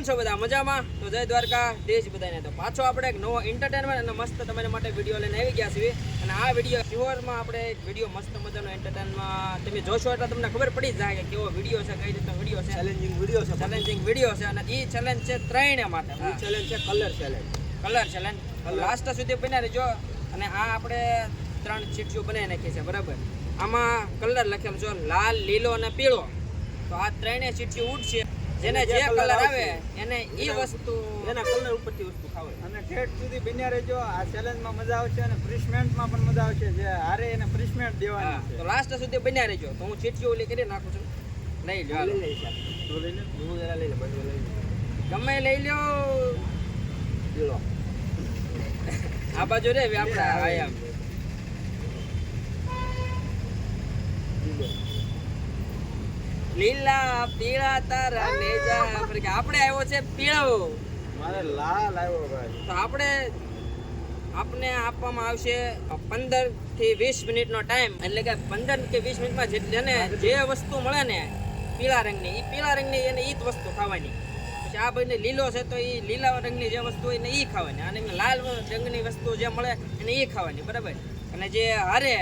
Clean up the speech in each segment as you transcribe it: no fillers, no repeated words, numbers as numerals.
છો બધા મજામાં? તો જય દ્વારકા દેશ બધાને. તો પાછો આપણે એક નવો એન્ટરટેનમેન્ટ અને મસ્ત તમારા માટે વિડીયો લઈને આવી ગયા છીએ. અને આ વિડીયો શિહોરમાં આપણે એક વિડીયો મસ્ત મજાનો એન્ટરટેનમાં તમે જોશો એટલે તમને ખબર પડી જાય કે કેવો વિડીયો છે, કઈ રીતનો વિડીયો છે. ચેલેન્જિંગ વિડીયો છે અને એ ચેલેન્જ છે ત્રણે માટે. એ ચેલેન્જ છે કલર ચેલેન્જ. લાસ્ટ સુધી બન્યા રહેજો. અને આ આપણે 3 ચીઠીઓ બનાવી નાખી છે, બરાબર. આમાં કલર લખેલો છે લાલ, લીલો અને પીળો. તો આ ત્રણે ચીઠીઓ ઉડશે. જેને જે કલર આવે એને ઈ વસ્તુ એના કલર ઉપરથી વસ્તુ ખાવે. અને ઠેઠ સુધી બન્યા રહેજો. આ ચેલેન્જમાં મજા આવશે અને ફ્રીશમેન્ટમાં પણ મજા આવશે. જે હારે એને ફ્રીશમેન્ટ દેવાની છે. તો લાસ્ટ સુધી બન્યા રહેજો. તો હું ચીઠીઓ ઓલી કરી નાખું છું. લઈ લો, લઈ લે હું જરા લઈ લે, બધું લઈ લે. ગમે લઈ લ્યો. પીળો આ બાજુ રે આપણે આયા લીલા પીળા તારા નેજા પર કે આપણે આવ્યો છે પીળો. મારે લાલ આવ્યો ભાઈ. તો આપણે આપવામાં આવશે 15 થી 20 મિનિટનો ટાઈમ. એટલે કે 15 કે 20 મિનિટમાં જેને જે વસ્તુ મળે ને પીળા રંગની, એ પીળા રંગની એને ઈ જ વસ્તુ ખાવાની. પછી આ ભાઈને લીલો છે તો એ લીલા રંગની જે વસ્તુ હોય ને એ ખાવાની. અને લાલ રંગની વસ્તુ જે મળે એને એ ખાવાની, બરાબર. અને જે હારે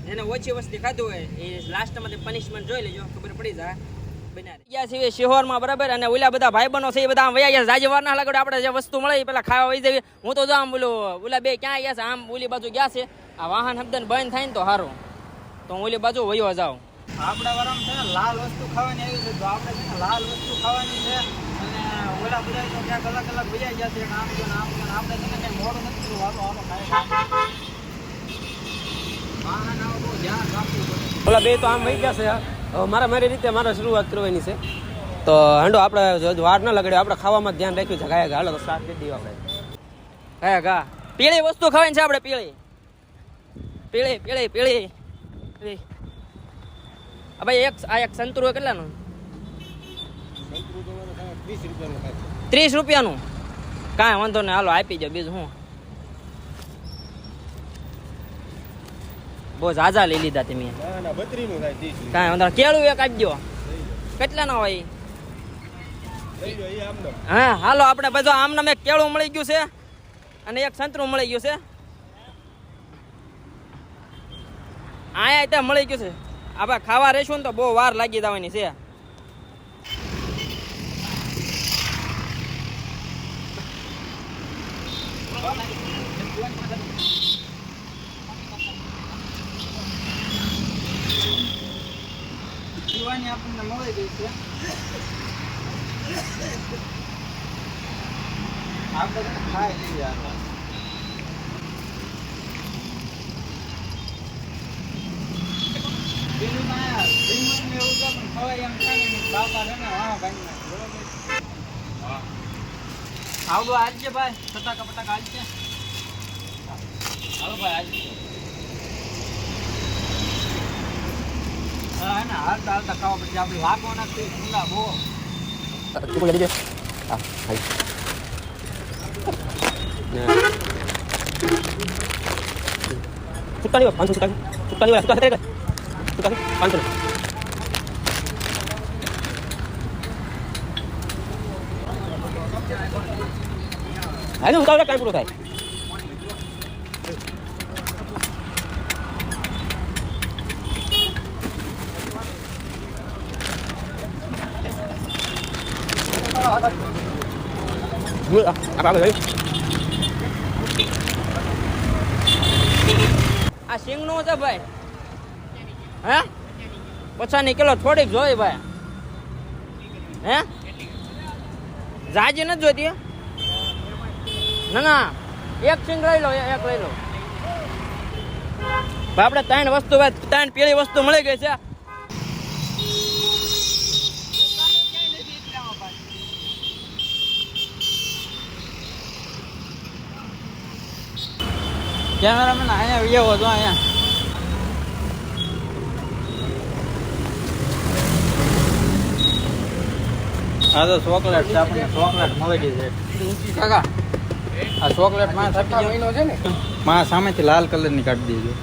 જેને ઓછી વસ્તી ખાધું હોય એ લાસ્ટમાંથી પનિશમેન્ટ જોઈ લેજો, ખબર પડી જાય. ગયા છીએ શિહોરમાં, બરાબર. અને ઓલા બધા ભાઈબંધો છે એ બધા આમ વયા ગયા. જાજી વાર ના લાગે આપણે જે વસ્તુ મળે એ પેલા ખાવા વહી જવી. હું તો આમ ઓલા બે ક્યાં ગયા છે, આમ ઓલી બાજુ ગયા છે. આ વાહન હબદન બંધ થાય ને તો સારું, તો હું ઓલી બાજુ વયો જાઉં. આપણા વારામાં છે ને લાલ વસ્તુ ખાવાની આવી છે. તો આપણે છે ને લાલ વસ્તુ ખાવાની છે. અને ઓલા બધા તો ક્યાંક અલગ વયા ગયા છે. આમ જો આપણે છે ને કંઈ મોડું નથી કરવું. હાલો ખાય. વાહન આવો બહુ ધ્યાન રાખવું પડે. ઓલા બે તો આમ વહી ગયા છે. મારી રીતે મારે શરૂઆત કરવાની છે. તો હાંડો આપણે વાર ન લગાડ્યો, આપણે ખાવામાં ધ્યાન રાખ્યું છે. ગાય હાલો તો સ્ટાર્ટ કરી દઈએ આપણે. ગા પીળી વસ્તુ ખાવાની છે આપણે. પીળી ભાઈ એક સંતરું કેટલાનું? 30 રૂપિયાનું. કાંઈ વાંધો નહીં, હાલો આપી જાઓ. બીજું હું બહુ ઝાઝા લઈ લીધા તમે. કાંઈ વાંધો. કેળું એક આપજો. કેટલા ના હોય? હા હાલો, આપણે બધું આમને એક કેળું મળી ગયું છે અને એક સંતરું મળી ગયું છે. આયા ત્યાં મળી ગયું છે. આપણે ખાવા રહેશું ને તો બહુ વાર લાગી જવાની છે. પીવાની આપણને મળી ગઈ છે. આપણે ખાઈ લઈએ. બીજું ના એવું છે પણ ખવાય એમ થાય ને. બાપા છે ને હા ભાઈ બરોબર. આવડો આજજે ભાઈ. પટાકા આજજે. હાલો ભાઈ આજજે. હા ને હાલતા ખાવા પછી આપણે વાગવાના છે. ખુલ્લા બહુ તું લઈ જજો. હા હાલ. સુતા નહીં 500 સુતા નહીં 500. હાલ ઉતાવળ કાંઈ પૂરો થાય. આ સિંગનું છે ભાઈ. હે પછાની કિલો થોડીક જોઈ ભાઈ. હે જાજી નથી જોતી. ના એક સિંગ લઈ લો, એક લઈ લો ભાઈ. આપણે 3 વસ્તુ ભાઈ, 3 પીળી વસ્તુ મળી ગઈ છે. કેમેરામેન અહીંયા વિડીયો હતો. અહીંયા આ તો ચોકલેટ છે. આપણને ચોકલેટ મળી ગઈ છે કાકા. આ ચોકલેટ માં છે ને, માં સામેથી લાલ કલરની કાઢી દેજો.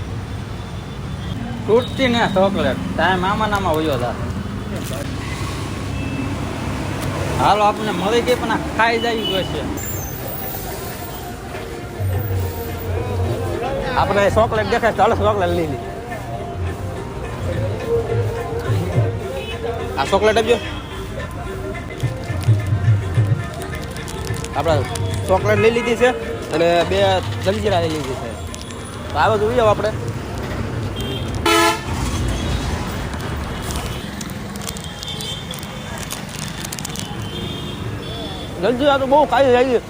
તૂટતી ને ચોકલેટ ટાઈમ આમાં વયો હતા. હાલો આપણને મળી ગઈ પણ આ ખાઈ જાય જોઈશે. આપણે ચોકલેટ દેખાય ચાલો ચોકલેટ લઈ લી. આ ચોકલેટ આપજો. આપણે ચોકલેટ લઈ લીધી છે અને 2 જલજીરા લઈ લીધી છે. તો આ બધું જાવ આપણે. જલજીરા તો બહુ ખાઈ જાય,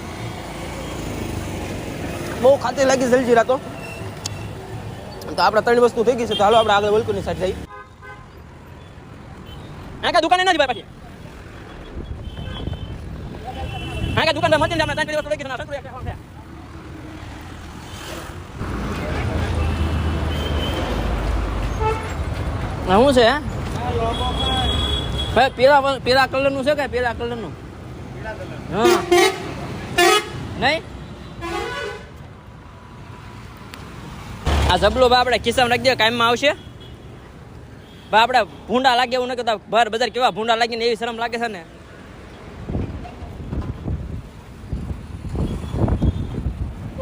બહુ ખાતી લાગી જલજીરા તો. આપણે 3 વસ્તુ થઈ ગઈ છે. તો હાલો આપણે આગળ વલકુની સાઈડ જઈએ. આ કા દુકાને નથી ભાઈ પાછી. આ કા દુકાન માં મતીને આપણે 3 વસ્તુ લઈ ગઈ છે. સંતુરી એક છે. શું છે ભાઈ? પીળા કલરનું છે કે પીળા કલરનું? હા નહીં આ જબલો ભાઈ આપણે ખિસ્સામાં રાખી દે, કાયમમાં આવશે ભાઈ. આપણે ભૂંડા લાગે એવું ન કહેતા, બહાર બજાર કેવા ભૂંડા લાગીને એવી શરમ લાગે છે ને.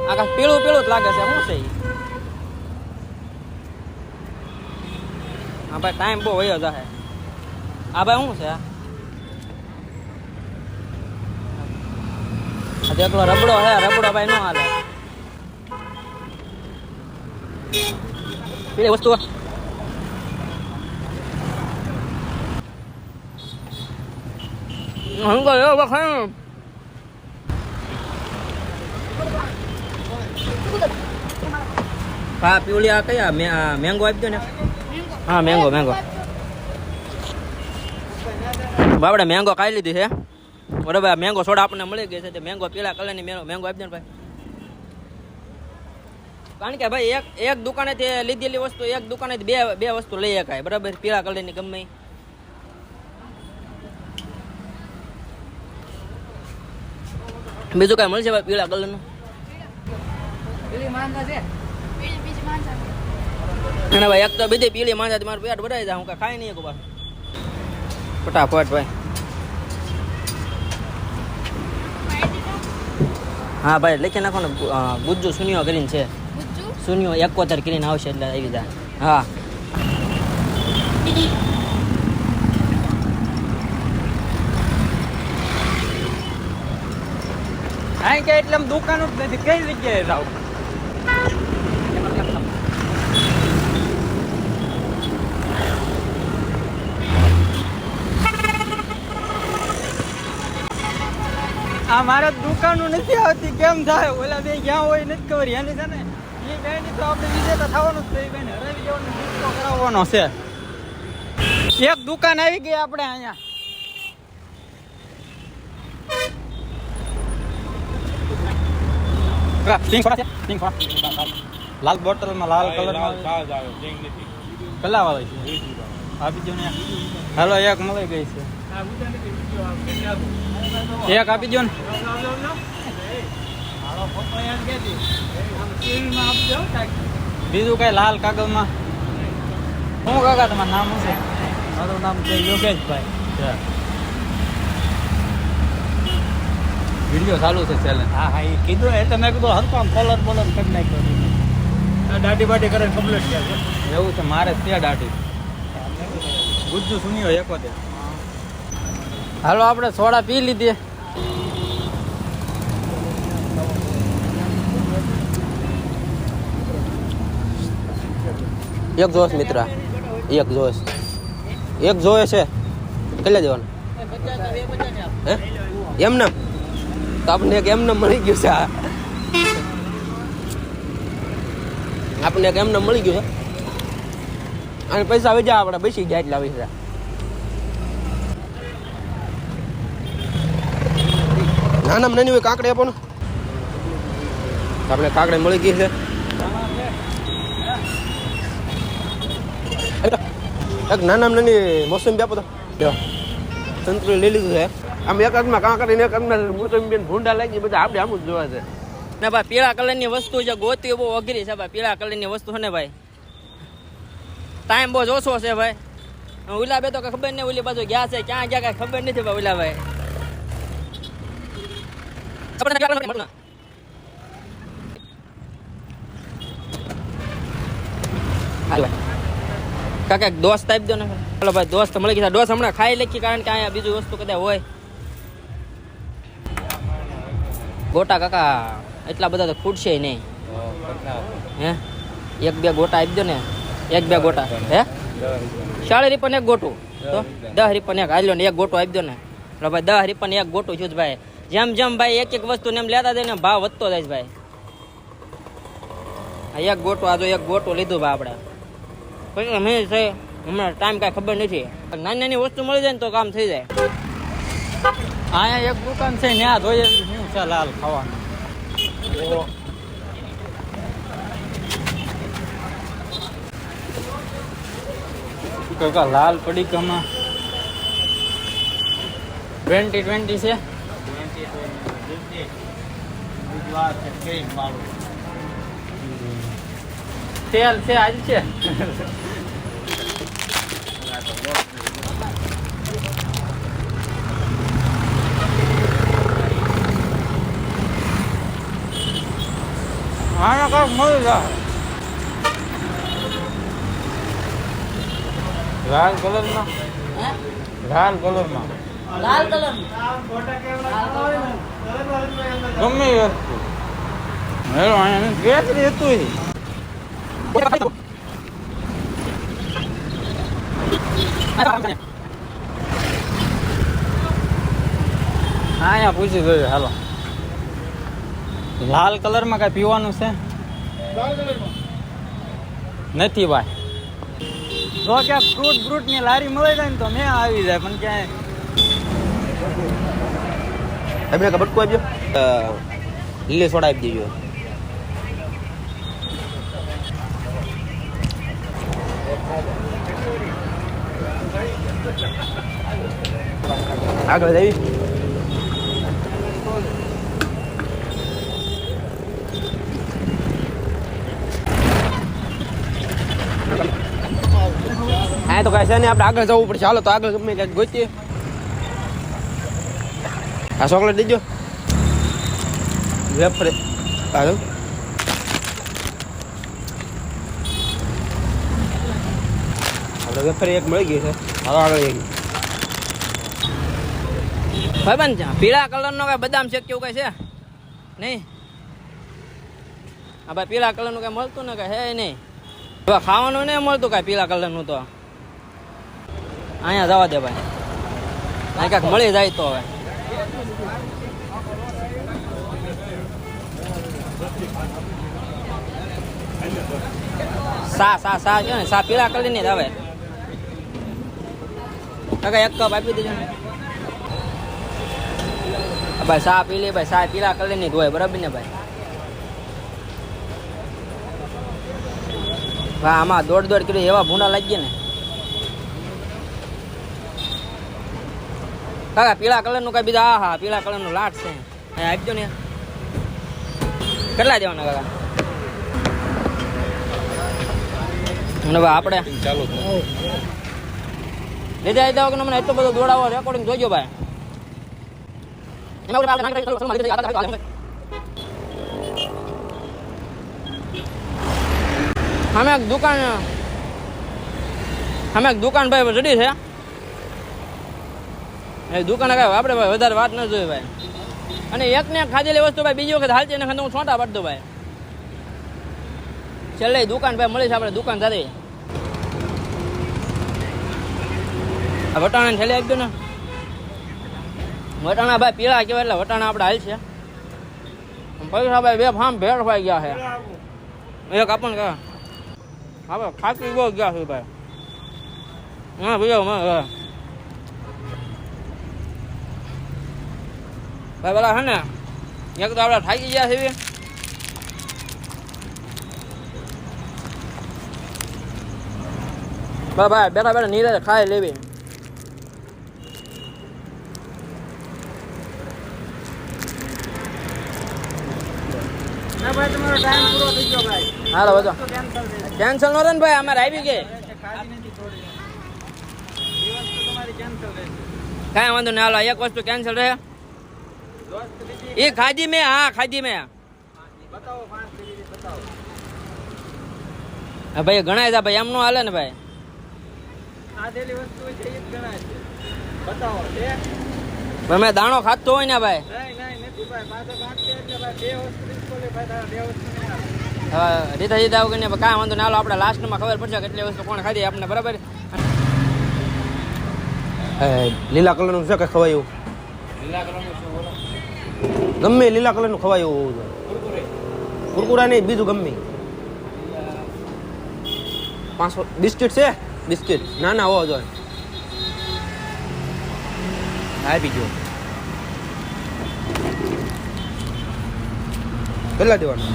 આકાશ પીળું પીળું જ લાગે છે. શું છે ઈ? હા ભાઈ ટાઈમ બહુ વયો જશે. આ ભાઈ શું છે? આ એકલો રબડો હે, રબડો ભાઈ નો હાલે. પીળી વસ્તુ હું ગયો વખાણ. હા પીવલી આ કયા મેંગો આપી દો ને. હા મેંગો બાપડે મેંગો ખાઈ લીધી છે બરાબર. મેંગો સોડા આપણને મળી ગઈ છે. તે મેંગો પીળા કલરની મેંગો આપી દો ને ભાઈ. કારણ કે ભાઈ એક દુકાનેથી લીધેલી વસ્તુ એક દુકાનેથી બે વસ્તુ લઈ શકાય બરાબર. પીળા કલરની ગમે બીજું કઈ મળશે ભાઈ પીળા કલરનું? અને ભાઈ એક તો બીજી પીળી માંજા મારું પેટ ભરાઈ જાય. હું કઈ ખાઈ નહીં બાર ફટાફટ ભાઈ. હા ભાઈ લખી નાખો ને ગુજ્જુ શૂન્યો કરીને છે. શૂન્યો 71 કરીને આવશે એટલે આવી જાય. હા આ કે એટલે દુકાન જ નથી, કઈ જગ્યાએ જાવ? આ મારે દુકાનો નથી આવતી, કેમ થાય? ઓલા બે ક્યાં હોય નથી ખબર. એની છે ને એ બે ની તો આપણે વિજેતા થવાનું જ છે. એ બેન હરાવી દેવાનો નિશ્ચય કરાવવાનો છે. એક દુકાન આવી ગઈ આપણે અહીંયા. લાલ બોટલમાં લાલ કલર કલા વાળી છે. આપી દો ને. હાલો એક મળી ગઈ છે. એક આપી દો ને. બીજું કઈ લાલ કાગળમાં? શું કાકા તમારું નામ શું છે? મારું નામ છે યોગેશભાઈ. વિડીયો ચાલુ છે ચેલેન્જ. હા હા એ કીધું એટલે મેં કીધું હરકો આમ કોલર બોલર કરી નાખ્યો. દાઢી બાટી કરે કમ્પ્લીટ છે. એવું છે મારે ત્યાં દાઢી. ગુજ્જુ સુન્યો 71. હાલો આપણે સોડા પી લીધી. એક જોશ મિત્ર, એક જોશ, એક જોવે છે. કેટલા દેવાનું? હે એમને તો આપણને એક એમને મળી ગયું છે. આપણને એક એમને મળી ગયું છે અને પૈસા વેચા આપણે બેસી જાય એટલા પૈસા. નાનામાં નાની હોય કાંકડી આપો ને. આપણે કાંકડી મળી ગઈ છે. એક નાનામાં નાની મોસંબી આપો તો. સંતરી લઈ લીધું છે. આમ એક હાથમાં કાંકડી ને એક હાથમાં મોસંબી ભૂંડા લાગી બધા આપણે આમ જ જોવા છે. ને ભાઈ પીળા કલરની વસ્તુ છે ગોતી બહુ અઘરી છે ભાઈ. પીળા કલરની વસ્તુ છે ને ભાઈ ટાઈમ બહુ ઓછો છે ભાઈ. ઓલા બે તો કઈ ખબર નહીં ઓલી બાજુ ગયા છે ક્યાં ગયા કઈ ખબર નથી ભાઈ. ઓલા ભાઈ હાલો કાકા એક દોસ્ત આપી દો ને હાલો ભાઈ દોસ્ત મળી ગયા દોસ્ત હમણાં ખાઈ લખી કારણ કે અહીંયા બીજું વસ્તુ કદાચ હોય ગોટા કાકા એટલા બધા તો ખૂટશે નહીં હે એક બે ગોટા આપી દો ને એક બે ગોટા હે 40 રૂપિયા એક ગોટું તો 10 રૂપિયા એક હાલ્યો ને એક ગોટું આપી દો ને એટલે ભાઈ 10 રૂપિયા એક ગોટું છું ભાઈ જેમ જેમ ભાઈ એક એક વસ્તુ ને એમ લેતા જાય ને ભાવ વધતો જાય ભાઈ આ એક ગોટું આ જો એક ગોટું લીધું ભાઈ આપણે પછી મેં છે હમણાં ટાઈમ કાંઈ ખબર નથી નાની નાની વસ્તુ મળી જાય ને તો કામ થઈ જાય અહીંયા એક દુકાન છે ત્યાં જોઈએ શું છે લાલ ખાવાનું કાકા લાલ પડીકામાં 20 છે તેલ છે આજ છે આના કાંક મળી જાય લાલ કલરમાં લાલ કલરમાં લાલ કલર ગમે એ વસ્તુ હેલો અહીંયા કેસરી હતું અહીંયા પૂછી જોઈએ હાલો લાલ કલરમાં કઈ પીવાનું છે નથી ભાઈ જો ક્યાંક ફ્રૂટ ની લારી મળી જાય ને તો મેં આવી જાય પણ ક્યાંય એમને કે બટકું આપજો લીલી સોડા આપી દેજો આગળ જઈ હા તો કઈ છે ને આપણે આગળ જવું પડશે હાલો તો આગળ ગમે ક્યાંક ગોતીએ આ ચોકલેટ દેજો વેફર આગળ આપણે વેફર એક મળી ગઈ છે હાલો આગળ જઈએ ભાઈબંધ પીળા કલરનો કઈ બદામ શેક કેવું કઈ છે નહીં હા ભાઈ પીળા કલરનું કઈ મળતું ને કઈ હે નહીં હવે ખાવાનું નહીં મળતું કઈ પીળા કલરનું તો અહીંયા જવા દે ભાઈ અહીં કાંઈક મળી જાય તો હવે સા છે ને સા પીળા કલર ની જ આવે કાકા એક કપ આપી દેજો ને ભાઈ સા પી લે ભાઈ સા પીળા કલર ની જ હોય બરાબર ને ભાઈ હા આમાં દોઢ કિલો એવા ભૂંડા લાગી ગયા ને કાકા પીળા કલરનું કઈ બીજા હા પીળા કલરનું લાટ છે આપજો ને કેટલા દેવાના કાકા અને ભાઈ આપણે ચાલુ લીધે આવી દવા કે મને એટલો બધો દોડાવો રેકોર્ડિંગ જોઈજો ભાઈ અમે એક દુકાન ભાઈ રેડી છે એ દુકાન કઈ આપણે ભાઈ વધારે વાત ન જોઈએ ભાઈ અને એક ને ખાધેલી વસ્તુ ભાઈ બીજી વખત હાલતી ને હું છોટા પાડ દઉં ભાઈ છેલ્લે દુકાન ભાઈ મળી છે આપણે દુકાન સાથે વટાણા છેલ્લે આપી દો ને વટાણા ભાઈ પીળા કહેવાય એટલે વટાણા આપણે હાલ છે પૈસા ભાઈ બે ફામ ભેળ ભાઈ ગયા છે એક આપણને કહે આપણે ખાતી બહુ ગયા છે ભાઈ હા ભાઈ ભાઈ પેલા હે ને એક તો આપણે થાકી ગયા છે ભાઈ બેઠા નીરજ ખાઈ લેવી તમારો ટાઈમ પૂરો થઈ ગયો ભાઈ હાલો બધો કેન્સલ નો ને ભાઈ અમારે આવી ગઈ કાંઈ વાંધો નહીં હાલો એક વસ્તુ કેન્સલ રહે દોસ્ત બીજી ये खादी में, हाँ खादी में। બતાવો 5 કેવી બતાવો. હા ભાઈ ગણાય જા ભાઈ, એમ નો હાલે ને ભાઈ. આ દેલી વસ્તુ છે એ જ ગણાય છે. બતાવો છે? ભાઈ મેં દાણો ખાતો હોય ને ભાઈ. નહીં નથી ભાઈ. પાછો કાઢશે એટલે ભાઈ બે વસ્તુ ડિસ્કોલે ભાઈ તારા બે વસ્તુ નહીં આવે. હવે રીતા રીતા આવું ને કાંઈ વાંધો ના, હાલો આપણે લાસ્ટમાં ખબર પડશે કે એટલી વસ્તુ કોણ ખાધી આપણે, બરાબર. લીલા કલરનું છે કે ખવાયું? ગમે લીલા કલરનું ખવાયું હોવું જોઈએ. કુરકુરા નહીં, બીજું ગમે. 500 બિસ્કિટ છે? બિસ્કિટ નાના હોવા જોઈએ. આપી ગયો. કેટલા દેવાનું?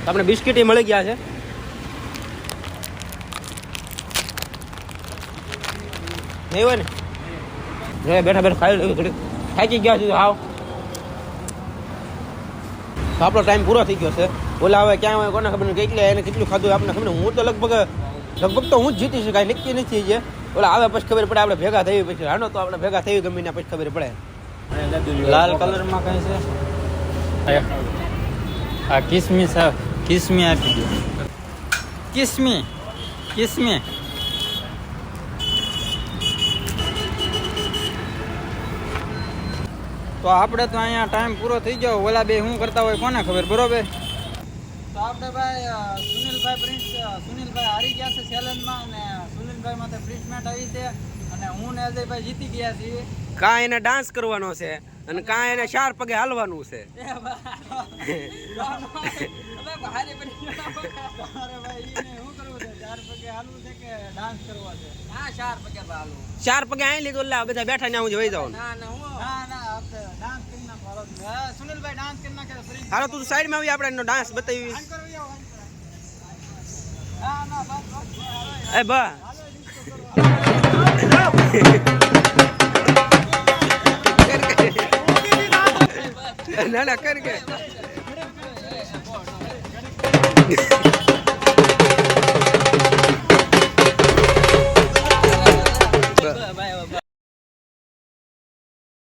આપણે બિસ્કિટ મળી ગયા છે. નહીં હોય ને બેઠા બેઠા ખાઈ ઘડી થાકી ગયા છે. હાવ તો આપણો ટાઈમ પૂરો થઈ ગયો છે. ઓલા હવે ક્યાં હોય કોને ખબર નહીં, કેટલી એને કેટલું ખાધું આપણને ખબર નહીં. હું તો લગભગ તો હું જ જીતી શકાય, નક્કી નથી છે. ઓલા આવે પછી ખબર પડે, આપણે ભેગા થઈ પછી હાનો તો આપણે ભેગા થઈ ગમીને પછી ખબર પડે. લાલ કલરમાં કઈ છે? આ કિસમી છે. કિસમી આપી દો. કિસમી કિસમી. તો આપણે તો અહીંયા ટાઈમ પૂરો થઈ ગયો. ઓલા બે શું કરતા હોય કોને ખબર, બરોબર. તો આપણે ભાઈ સુનિલભાઈ હારી ગયા છે ચેલેન્જમાં, અને સુનિલભાઈ માટે પ્રિન્સ મેટ આવી છે, અને હું ને અજયભાઈ જીતી ગયા છીએ. કાં એને ડાન્સ કરવાનો છે અને કાં એને 4 પગે હાલવાનું છે. અરે ભાઈ એને શું કરવું છે? 4 પગે હાલવું છે કે ડાન્સ કરવો છે? હા 4 પગે હાલો. 4 પગે અહીં લીધું એટલે બધા બેઠા ને હું જઈ જાઉં. ના ના હું ના આપણે ડાન્સ કરી નાખો. હા સુનિલભાઈ ડાન્સ કરી નાખે. હાલો તું સાઈડમાં આવી, આપણે એનો ડાન્સ બતાવી. ના ના બસ એ બા ના ના કર કે